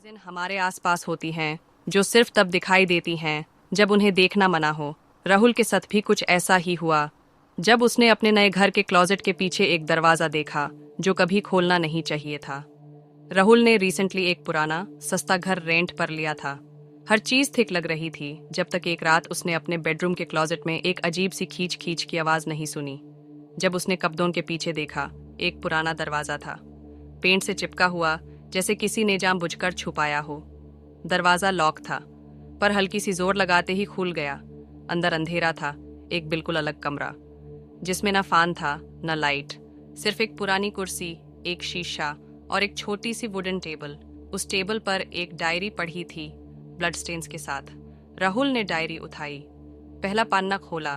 चीज़ें हमारे आसपास होती हैं जो सिर्फ तब दिखाई देती हैं जब उन्हें देखना मना हो। राहुल के साथ भी कुछ ऐसा ही हुआ जब उसने अपने नए घर के क्लोजेट के पीछे एक दरवाज़ा देखा जो कभी खोलना नहीं चाहिए था। राहुल ने रिसेंटली एक पुराना सस्ता घर रेंट पर लिया था। हर चीज़ ठीक लग रही थी जब तक एक रात उसने अपने बेडरूम के क्लोजेट में एक अजीब सी खींच खींच की आवाज़ नहीं सुनी। जब उसने कपड़ों के पीछे देखा, एक पुराना दरवाज़ा था, पेंट से चिपका हुआ, जैसे किसी ने जानबूझकर छुपाया हो। दरवाजा लॉक था, पर हल्की सी जोर लगाते ही खुल गया। अंदर अंधेरा था, एक बिल्कुल अलग कमरा जिसमें ना फैन था न लाइट, सिर्फ एक पुरानी कुर्सी, एक शीशा और एक छोटी सी वुडन टेबल। उस टेबल पर एक डायरी पड़ी थी, ब्लड स्टेन्स के साथ। राहुल ने डायरी उठाई, पहला पन्ना खोला।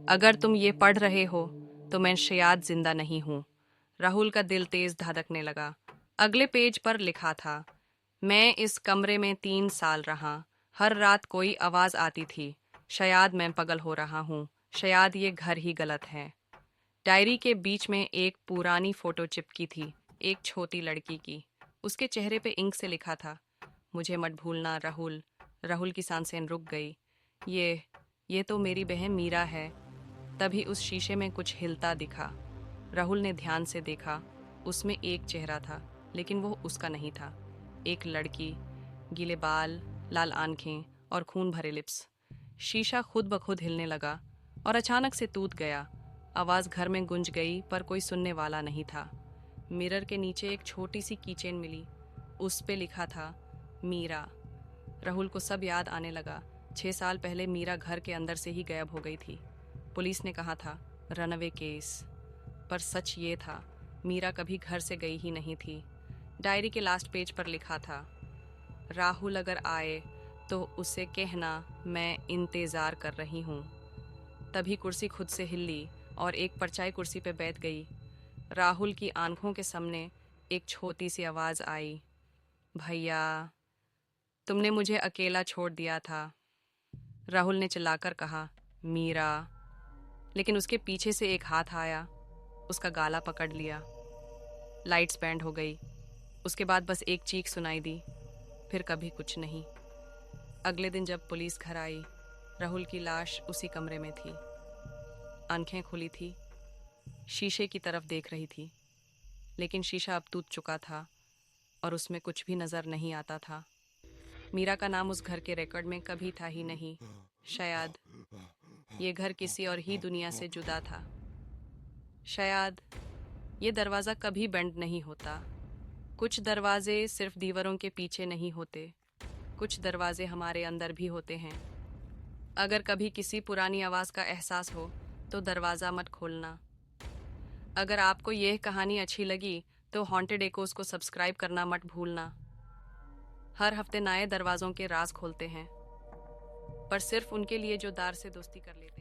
अगर तुम ये पढ़ रहे हो तो मैं शायद जिंदा नहीं हूँ। राहुल का दिल तेज धड़कने लगा। अगले पेज पर लिखा था, मैं इस कमरे में 3 साल रहा। हर रात कोई आवाज आती थी। शायद मैं पागल हो रहा हूँ, शायद ये घर ही गलत है। डायरी के बीच में एक पुरानी फोटो चिपकी थी, एक छोटी लड़की की। उसके चेहरे पे इंक से लिखा था, मुझे मत भूलना राहुल। राहुल की सांसें रुक गई। ये तो मेरी बहन मीरा है। तभी उस शीशे में कुछ हिलता दिखा। राहुल ने ध्यान से देखा। उसमें एक चेहरा था, लेकिन वो उसका नहीं था। एक लड़की, गीले बाल, लाल आंखें और खून भरे लिप्स। शीशा खुद ब खुद हिलने लगा और अचानक से टूट गया। आवाज़ घर में गूंज गई, पर कोई सुनने वाला नहीं था। मिरर के नीचे एक छोटी सी कीचेन मिली। उस पे लिखा था, मीरा। राहुल को सब याद आने लगा। 6 साल पहले मीरा घर के अंदर से ही गायब हो गई थी। पुलिस ने कहा था रनअवे केस, पर सच ये था, मीरा कभी घर से गई ही नहीं थी। डायरी के लास्ट पेज पर लिखा था, राहुल अगर आए तो उसे कहना मैं इंतज़ार कर रही हूँ। तभी कुर्सी खुद से हिली और एक परछाई कुर्सी पे बैठ गई। राहुल की आंखों के सामने एक छोटी सी आवाज़ आई, भैया, तुमने मुझे अकेला छोड़ दिया था। राहुल ने चिल्लाकर कहा, मीरा। लेकिन उसके पीछे से एक हाथ आया, उसका गाला पकड़ लिया। लाइट्स बैंड हो गई। उसके बाद बस एक चीख सुनाई दी, फिर कभी कुछ नहीं। अगले दिन जब पुलिस घर आई, राहुल की लाश उसी कमरे में थी। आंखें खुली थी, शीशे की तरफ देख रही थी, लेकिन शीशा अब टूट चुका था और उसमें कुछ भी नज़र नहीं आता था। मीरा का नाम उस घर के रिकॉर्ड में कभी था ही नहीं। शायद ये घर किसी और ही दुनिया से जुदा था। शायद ये दरवाज़ा कभी बंद नहीं होता। कुछ दरवाजे सिर्फ दीवारों के पीछे नहीं होते, कुछ दरवाजे हमारे अंदर भी होते हैं। अगर कभी किसी पुरानी आवाज़ का एहसास हो तो दरवाज़ा मत खोलना। अगर आपको यह कहानी अच्छी लगी तो हॉन्टेड एकोस को सब्सक्राइब करना मत भूलना। हर हफ्ते नए दरवाज़ों के राज खोलते हैं, पर सिर्फ उनके लिए जो दार से दोस्ती कर लेते हैं।